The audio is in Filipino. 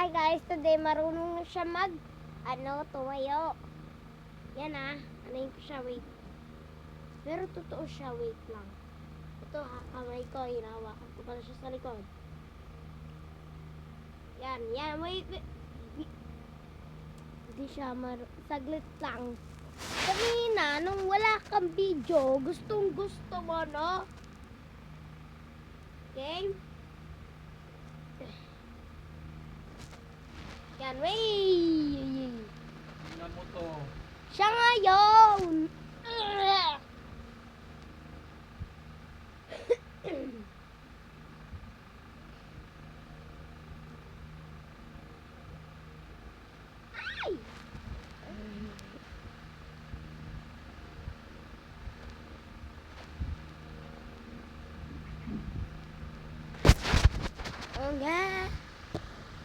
Hi guys, today marunong na siya tumayo. Yan anayin ko siya, wait. Pero totoo siya, wait lang. Ito kamay ko, hinahawakan ko pala siya sa likod. Yan, wait. Hindi siya saglit lang. Kanina, nung wala kang video, gustong gusto mo, no? Okay? Yan, wait! Tingnan mo to. Siya ngayon! Ay! Okay.